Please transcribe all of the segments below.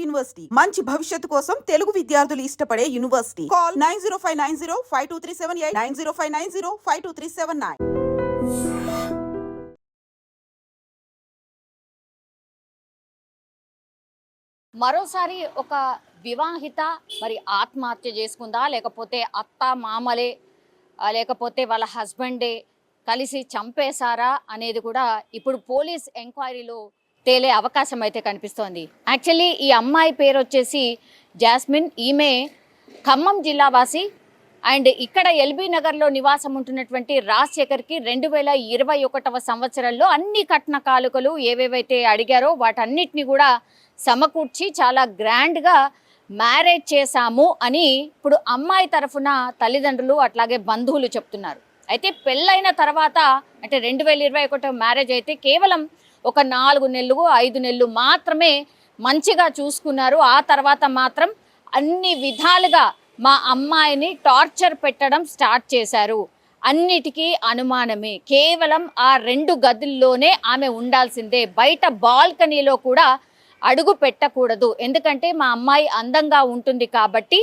University మంచి భవిష్యత్తు కోసం తెలుగు విద్యార్థులు ఇష్టపడే యూనివర్సిటీ. కాల్ 9059052378 9059052379. మరోసారి ఒక వివాహిత మరి ఆత్మహత్య చేసుకుందా, లేకపోతే అత్త మామలే లేకపోతే వాళ్ళ హస్బెండే కలిసి చంపేశారా అనేది కూడా ఇప్పుడు పోలీస్ ఎంక్వైరీలో తేలే అవకాశం అయితే కనిపిస్తోంది. యాక్చువల్లీ ఈ అమ్మాయి పేరు వచ్చేసి జాస్మిన్. ఈమె ఖమ్మం జిల్లా వాసి అండ్ ఇక్కడ ఎల్బీ నగర్లో నివాసం ఉంటున్నటువంటి రాజశేఖర్కి 2021 సంవత్సరంలో అన్ని కట్న కానుకలు ఏవేవైతే అడిగారో వాటన్నిటిని కూడా సమకూర్చి చాలా గ్రాండ్గా మ్యారేజ్ చేశాము అని ఇప్పుడు అమ్మాయి తరఫున తల్లిదండ్రులు అట్లాగే బంధువులు చెప్తున్నారు. అయితే పెళ్ళైన తర్వాత అంటే 2021 మ్యారేజ్ అయితే కేవలం ఒక 4 నెలలు 5 నెలలు మాత్రమే మంచిగా చూసుకున్నారు. ఆ తర్వాత మాత్రం అన్ని విధాలుగా మా అమ్మాయిని టార్చర్ పెట్టడం స్టార్ట్ చేశారు. అన్నిటికీ అనుమానమే. కేవలం ఆ 2 గదుల్లోనే ఆమె ఉండాల్సిందే, బయట బాల్కనీలో కూడా అడుగు పెట్టకూడదు. ఎందుకంటే మా అమ్మాయి అందంగా ఉంటుంది కాబట్టి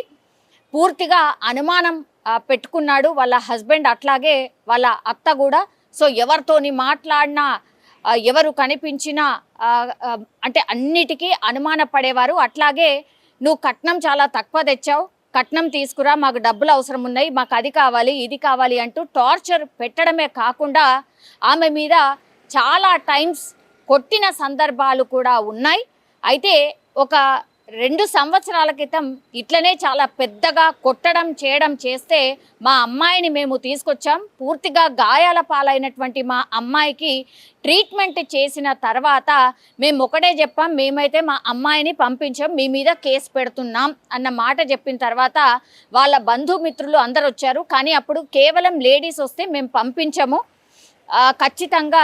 పూర్తిగా అనుమానం పెట్టుకున్నాడు వాళ్ళ హస్బెండ్, అట్లాగే వాళ్ళ అత్త కూడా. సో ఎవరితోని మాట్లాడినా ఎవరు కనిపించినా అంటే అన్నిటికీ అనుమాన పడేవారు. అట్లాగే నువ్వు కట్నం చాలా తక్కువ తెచ్చావు, కట్నం తీసుకురా, మాకు డబ్బులు అవసరం ఉన్నాయి, మాకు అది కావాలి ఇది కావాలి అంటూ టార్చర్ పెట్టడమే కాకుండా ఆమె మీద చాలా టైమ్స్ కొట్టిన సందర్భాలు కూడా ఉన్నాయి. అయితే ఒక 2 సంవత్సరాల క్రితం ఇట్లనే చాలా పెద్దగా కొట్టడం చేయడం చేస్తే మా అమ్మాయిని మేము తీసుకొచ్చాం. పూర్తిగా గాయాల పాలైనటువంటి మా అమ్మాయికి ట్రీట్మెంట్ చేసిన తర్వాత మేము ఒకటే చెప్పాం, మేమైతే మా అమ్మాయిని పంపించాం, మీ మీద కేసు పెడుతున్నాం అన్న మాట చెప్పిన తర్వాత వాళ్ళ బంధుమిత్రులు అందరు వచ్చారు. కానీ అప్పుడు కేవలం లేడీస్ వస్తే మేము పంపించము, ఖచ్చితంగా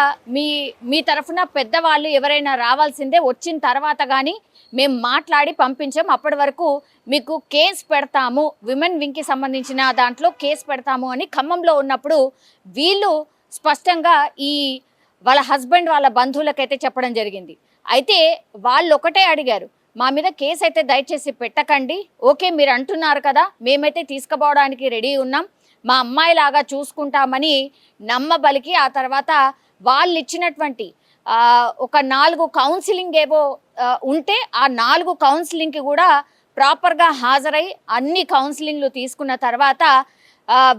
మీ తరఫున పెద్దవాళ్ళు ఎవరైనా రావాల్సిందే, వచ్చిన తర్వాత కానీ మేము మాట్లాడి పంపించాం, అప్పటి వరకు మీకు కేసు పెడతాము, విమెన్ వింగ్కి సంబంధించిన దాంట్లో కేసు పెడతాము అని ఖమ్మంలో ఉన్నప్పుడు వీళ్ళు స్పష్టంగా ఈ వాళ్ళ హస్బెండ్ వాళ్ళ బంధువులకైతే చెప్పడం జరిగింది. అయితే వాళ్ళు ఒకటే అడిగారు, మా మీద కేసు అయితే దయచేసి పెట్టకండి, ఓకే మీరు అంటున్నారు కదా, మేమైతే తీసుకుపోవడానికి రెడీ ఉన్నాం, మా అమ్మాయి లాగా చూసుకుంటామని నమ్మబలికి ఆ తర్వాత వాళ్ళు ఇచ్చినటువంటి ఒక 4 కౌన్సిలింగ్ ఏవో ఉంటే ఆ 4 కౌన్సిలింగ్కి కూడా ప్రాపర్గా హాజరై అన్ని కౌన్సిలింగ్లు తీసుకున్న తర్వాత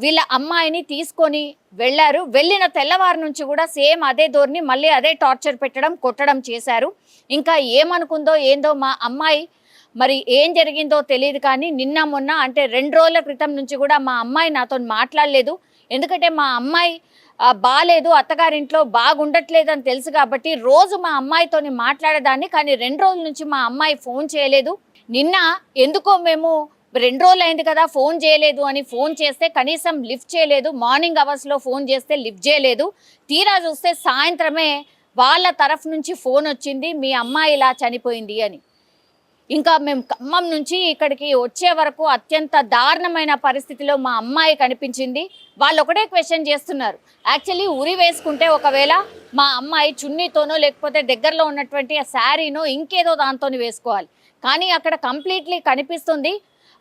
వీళ్ళ అమ్మాయిని తీసుకొని వెళ్ళారు. వెళ్ళిన తెల్లవారు నుంచి కూడా సేమ్ అదే ధోరణి, మళ్ళీ అదే టార్చర్ పెట్టడం కొట్టడం చేశారు. ఇంకా ఏమనుకుందో ఏందో మా అమ్మాయి, మరి ఏం జరిగిందో తెలియదు. కానీ నిన్న మొన్న అంటే 2 రోజుల క్రితం నుంచి కూడా మా అమ్మాయి నాతో మాట్లాడలేదు. ఎందుకంటే మా అమ్మాయి బాగాలేదు, అత్తగారింట్లో బాగుండట్లేదు అని తెలుసు కాబట్టి రోజు మా అమ్మాయితోని మాట్లాడేదాన్ని. కానీ 2 రోజుల నుంచి మా అమ్మాయి ఫోన్ చేయలేదు. నిన్న ఎందుకో మేము 2 రోజులు అయింది కదా ఫోన్ చేయలేదు అని ఫోన్ చేస్తే కనీసం లిఫ్ట్ చేయలేదు. మార్నింగ్ అవర్స్లో ఫోన్ చేస్తే లిఫ్ట్ చేయలేదు. తీరా చూస్తే సాయంత్రమే వాళ్ళ తరఫు నుంచి ఫోన్ వచ్చింది, మీ అమ్మాయి ఇలా చనిపోయింది అని. ఇంకా మేము ఖమ్మం నుంచి ఇక్కడికి వచ్చే వరకు అత్యంత దారుణమైన పరిస్థితిలో మా అమ్మాయి కనిపించింది. వాళ్ళు ఒకటే క్వశ్చన్ చేస్తున్నారు, యాక్చువల్లీ ఉరి వేసుకుంటే ఒకవేళ మా అమ్మాయి చున్నీతోనో లేకపోతే దగ్గరలో ఉన్నటువంటి ఆ శారీనో ఇంకేదో దాంతో వేసుకోవాలి. కానీ అక్కడ కంప్లీట్లీ కనిపిస్తుంది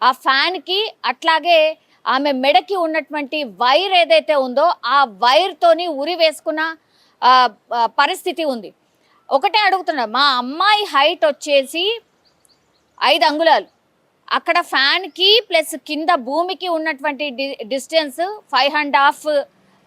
ఆ ఫ్యాన్కి అట్లాగే ఆమె మెడకి ఉన్నటువంటి వైర్ ఏదైతే ఉందో ఆ వైర్తోని ఉరి వేసుకున్న పరిస్థితి ఉంది. ఒకటే అడుగుతున్నా, మా అమ్మాయి హైట్ వచ్చేసి 5 అంగుళాలు, అక్కడ ఫ్యాన్కి ప్లస్ కింద భూమికి ఉన్నటువంటి డిస్టెన్స్ 5.5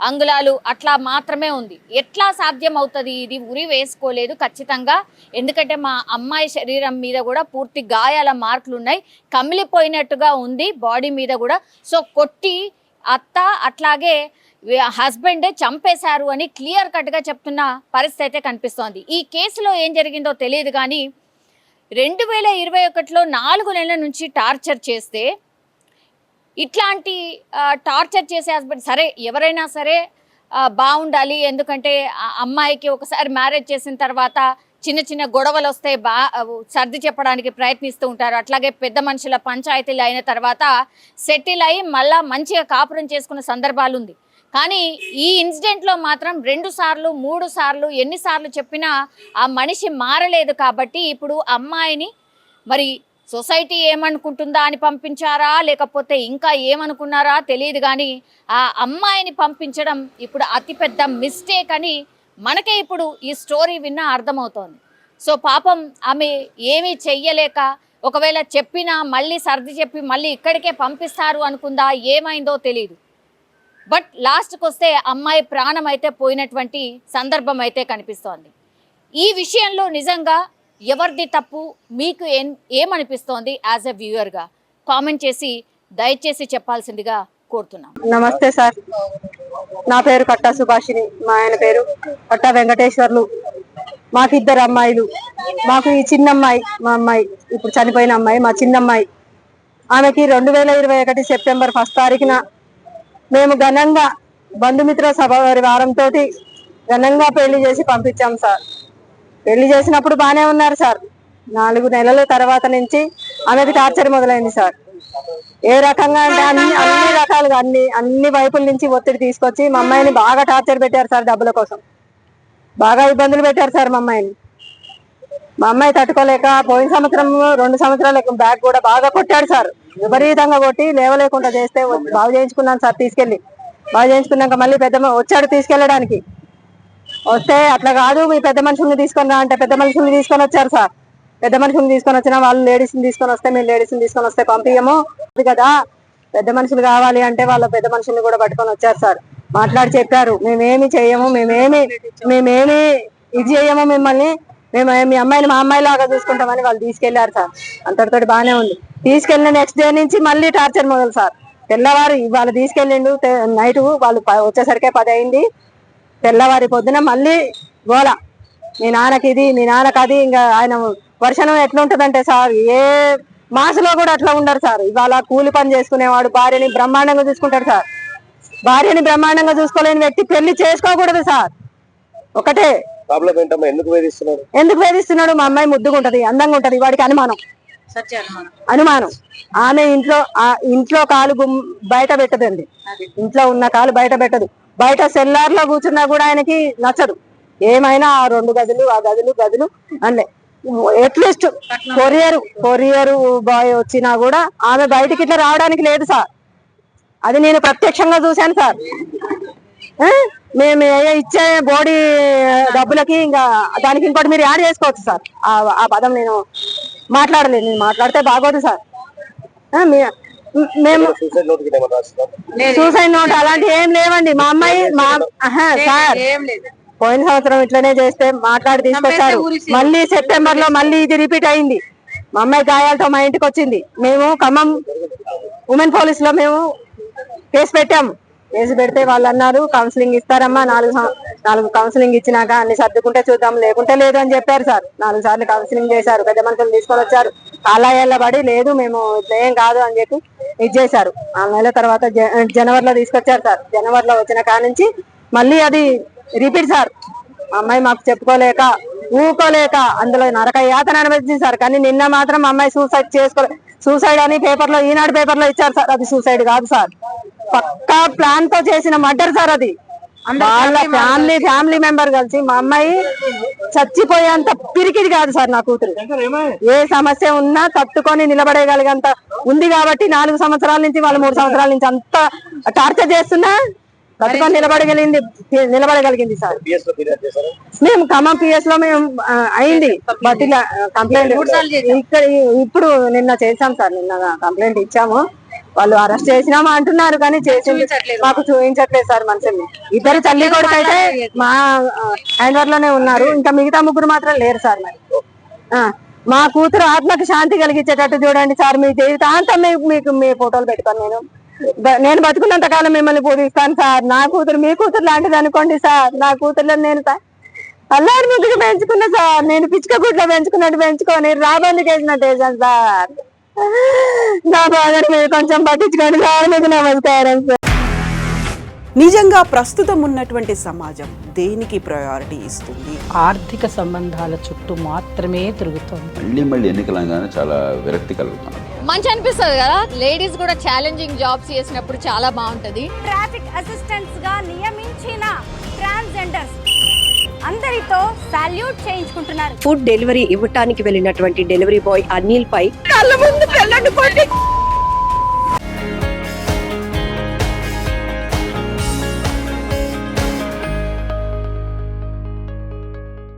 అంగుళాలు అట్లా మాత్రమే ఉంది. ఎట్లా సాధ్యం అవుతుంది ఇది? ఉరి వేసుకోలేదు ఖచ్చితంగా, ఎందుకంటే మా అమ్మాయి శరీరం మీద కూడా పూర్తి గాయాల మార్కులు ఉన్నాయి, కమిలిపోయినట్టుగా ఉంది బాడీ మీద కూడా. సో కొట్టి అత్త అట్లాగే హస్బెండే చంపేశారు అని క్లియర్ కట్గా చెప్తున్న పరిస్థితి అయితే కనిపిస్తోంది. ఈ కేసులో ఏం జరిగిందో తెలియదు కానీ 2021లో 4 నెలల నుంచి టార్చర్ చేస్తే ఇట్లాంటి టార్చర్ చేసే హస్బెండ్ సరే ఎవరైనా సరే బాగుండాలి. ఎందుకంటే అమ్మాయికి ఒకసారి మ్యారేజ్ చేసిన తర్వాత చిన్న చిన్న గొడవలు వస్తే సర్ది చెప్పడానికి ప్రయత్నిస్తూ ఉంటారు. అట్లాగే పెద్ద మనుషుల పంచాయతీలు అయిన తర్వాత సెటిల్ అయ్యి మళ్ళీ మంచిగా కాపురం చేసుకున్న సందర్భాలు ఉంది. కానీ ఈ ఇన్సిడెంట్లో మాత్రం 2 సార్లు 3 సార్లు ఎన్నిసార్లు చెప్పినా ఆ మనిషి మారలేదు. కాబట్టి ఇప్పుడు అమ్మాయిని మరి సొసైటీ ఏమనుకుంటుందా అని పంపించారా లేకపోతే ఇంకా ఏమనుకున్నారా తెలియదు, కానీ ఆ అమ్మాయిని పంపించడం ఇప్పుడు అతిపెద్ద మిస్టేక్ అని మనకే ఇప్పుడు ఈ స్టోరీ విన్నా అర్థమవుతోంది. సో పాపం ఆమె ఏమీ చెయ్యలేక, ఒకవేళ చెప్పినా మళ్ళీ సర్ది చెప్పి మళ్ళీ ఇక్కడికే పంపిస్తారు అనుకుందా, ఏమైందో తెలియదు. బట్ లాస్ట్కి వస్తే అమ్మాయి ప్రాణం అయితే పోయినటువంటి సందర్భం అయితే కనిపిస్తోంది. ఈ విషయంలో నిజంగా ఎవరిది తప్పు, మీకు ఏమనిపిస్తోంది యాజ్ ఎ వ్యూయర్గా? కామెంట్ చేసి దయచేసి చెప్పాల్సిందిగా కోరుతున్నాం. నమస్తే సార్, నా పేరు కట్టా సుభాషిణి, మా ఆయన పేరు కట్టా వెంకటేశ్వర్లు. మాకు 2 అమ్మాయిలు. మాకు ఈ చిన్న అమ్మాయి, మా అమ్మాయి ఇప్పుడు చనిపోయిన అమ్మాయి, మా చిన్న అమ్మాయి. ఆమెకి 2021 సెప్టెంబర్ 1 తారీఖున మేము ఘనంగా బంధుమిత్ర సభ వారి వారంతో ఘనంగా పెళ్లి చేసి పంపించాం సార్. పెళ్లి చేసినప్పుడు బాగానే ఉన్నారు సార్. 4 నెలల తర్వాత నుంచి ఆమెకి టార్చర్ మొదలైంది సార్. ఏ రకంగా అంటే అన్ని రకాలుగా అన్ని వైపుల నుంచి ఒత్తిడి తీసుకొచ్చి మా అమ్మాయిని బాగా టార్చర్ పెట్టారు సార్. డబ్బుల కోసం బాగా ఇబ్బందులు పెట్టారు సార్ మా అమ్మాయిని. మా అమ్మాయి తట్టుకోలేక పోయిన సంవత్సరం 2 సంవత్సరాల బ్యాగ్ కూడా బాగా కొట్టాడు సార్. విపరీతంగా కొట్టి లేవలేకుండా చేస్తే బాగు చేయించుకున్నాను సార్. తీసుకెళ్లి బాగు చేయించుకున్నాక మళ్ళీ వచ్చాడు తీసుకెళ్ళడానికి. వస్తే అట్లా కాదు, మీ పెద్ద మనుషుల్ని తీసుకొని రా అంటే పెద్ద మనుషుల్ని తీసుకొని వచ్చారు సార్. పెద్ద మనుషుల్ని తీసుకొని వచ్చినా వాళ్ళు లేడీస్ని తీసుకొని వస్తే మేము లేడీస్ని తీసుకొని వస్తే పంపించము కదా, పెద్ద మనుషులు కావాలి అంటే వాళ్ళ పెద్ద మనుషుల్ని కూడా పట్టుకొని వచ్చారు సార్. మాట్లాడి చెప్పారు, మేమేమి చేయము, మేమేమి ఇది చేయము, మిమ్మల్ని మీ అమ్మాయిని మా అమ్మాయి లాగా చూసుకుంటామని వాళ్ళు తీసుకెళ్లారు సార్. అంతటితోటి బాగానే ఉంది. తీసుకెళ్లిన నెక్స్ట్ డే నుంచి మళ్ళీ టార్చర్ మొదలు సార్. తెల్లవారు ఇవాళ తీసుకెళ్ళిండు, నైట్ వాళ్ళు వచ్చేసరికే 10 అయింది. తెల్లవారి పొద్దున మళ్ళీ గోల, మీ నాన్నకి ఇది, మీ నాన్నకి అది. ఇంకా ఆయన వర్షనం ఎట్లుంటదంటే సార్, ఏ మాసలో కూడా అట్లా ఉండరు సార్. ఇవాళ కూలి పని చేసుకునేవాడు భార్యని బ్రహ్మాండంగా చూసుకుంటాడు సార్. భార్యని బ్రహ్మాండంగా చూసుకోలేని వ్యక్తి పెళ్లి చేసుకోకూడదు సార్. ఒకటే ఎందుకు వేధిస్తున్నాడు? మా అమ్మాయి ముద్దుగా ఉంటది, అందంగా ఉంటది, వాడికి అనుమానం. ఆమె ఇంట్లో కాలు బయట పెట్టదండి. ఇంట్లో ఉన్న కాలు బయట పెట్టదు. బయట సెల్లార్ లో కూర్చున్నా కూడా ఆయనకి నచ్చదు. ఏమైనా ఆ 2 గదులు, ఆ గదులు అంటే అట్లీస్ట్ కొరియర్ బాయ్ వచ్చినా కూడా ఆమె బయటికి ఇట్లా రావడానికి లేదు సార్. అది నేను ప్రత్యక్షంగా చూశాను సార్. మేము ఇచ్చే బోడీ డబ్బులకి ఇంకా దానికి ఇంకోటి మీరు యాడ్ చేసుకోవచ్చు సార్. ఆ పదం నేను మాట్లాడలేదు, నేను మాట్లాడితే బాగోదు సార్. మేము సూసైడ్ నోట్ అలాంటి ఏం లేవండి. మా అమ్మాయి సార్ పోయిన సంవత్సరం ఇట్లనే చేస్తే మాట్లాడి తీసుకొచ్చారు. మళ్ళీ సెప్టెంబర్ లో మళ్ళీ ఇది రిపీట్ అయింది. మా అమ్మాయి గాయాలతో మా ఇంటికి వచ్చింది. మేము ఖమ్మం ఉమెన్ పోలీస్ లో మేము కేసు పెట్టాము. కేసు పెడితే వాళ్ళు అన్నారు కౌన్సిలింగ్ ఇస్తారమ్మా, 4 కౌన్సిలింగ్ ఇచ్చినాక అన్ని సర్దుకుంటే చూద్దాం, లేకుంటే లేదు అని చెప్పారు సార్. 4 సార్లు కౌన్సిలింగ్ చేశారు. పెద్ద మనుషులు తీసుకొని వచ్చారు. ఆలయాల పడి లేదు మేము ఏం కాదు అని చెప్పి ఇది చేశారు. 4 నెలల తర్వాత జనవరిలో తీసుకొచ్చారు సార్. జనవరిలో వచ్చిన కానుంచి మళ్ళీ అది రిపీట్ సార్. మా అమ్మాయి మాకు చెప్పుకోలేక ఊకోలేక అందులో నరక యాతన అనిపించింది సార్. కానీ నిన్న మాత్రం మా అమ్మాయి సూసైడ్ అని పేపర్లో, ఈనాడు పేపర్లో ఇచ్చారు సార్. అది సూసైడ్ కాదు సార్, పక్కా ప్లాన్ తో చేసిన మర్డర్ సార్. అది వాళ్ళ ఫ్యామిలీ మెంబర్ కలిసి మా అమ్మాయి చచ్చిపోయేంత పిరికిది కాదు సార్ నా కూతురు. ఏ సమస్య ఉన్నా తట్టుకొని నిలబడేయగలిగేంత ఉంది కాబట్టి 4 సంవత్సరాల నుంచి వాళ్ళు 3 సంవత్సరాల నుంచి అంత టార్చర్ చేస్తున్నా తట్టుకొని నిలబడగలిగింది సార్. మేము ఖమ్మం PS లో మేము అయింది బట్ ఇలా కంప్లైంట్ ఇక్కడ ఇప్పుడు నిన్న చేసాం సార్. నిన్న కంప్లైంట్ ఇచ్చాము. వాళ్ళు అరెస్ట్ చేసినామా అంటున్నారు కానీ మాకు చూపించట్లేదు సార్ మనుషుల్ని. 2 తల్లి కొడుకు అయితే మా హ్యాండ్ లోనే ఉన్నారు. ఇంకా మిగతా 3 మాత్రం లేరు సార్. మరి మా కూతురు ఆత్మకి శాంతి కలిగించేటట్టు చూడండి సార్. మీ జీవితాంతం మీకు మీ ఫోటోలు పెట్టుకొని నేను బతుకున్నంత కాలం మిమ్మల్ని పూజిస్తాను సార్. నా కూతురు మీ కూతురు లాంటిది అనుకోండి సార్. నా కూతుర్లో నేను అల్లారి ముగ్గురు పెంచుకున్నా సార్. నేను పిచ్చుక గుడ్లో పెంచుకున్నట్టు పెంచుకొని రాబందుకు వేసినట్టు వేసాను సార్. నా బాధని మీరు కొంచెం పట్టించుకోండి సార్. మీకు నమస్కారం సార్. నిజంగా ప్రస్తుతం ఉన్నటువంటి సమాజం దేనికి ప్రయారిటీ ఇస్తుంది? ఆర్థిక సంబంధాల చుట్టూ మాత్రమే తిరుగుతుంది. మళ్ళీ ఎన్నికలంగానే చాలా విరక్తి కలుగుతాను. మంచి అనిపిస్తుంది కదా, లేడీస్ కూడా ఛాలెంజింగ్ జాబ్స్ చేసినప్పుడు చాలా బాగుంటది. ట్రాఫిక్ అసిస్టెంట్స్ గా నియమించిన ట్రాన్స్జెండర్స్ అందరితో సాల్యూట్ చేయించుకుంటున్నారు. ఫుడ్ డెలివరీ ఇవ్వటానికి వెళ్ళినటువంటి డెలివరీ బాయ్ అనిల్ పై కళ్ళ ముందు పిల్లల్ని కొట్టి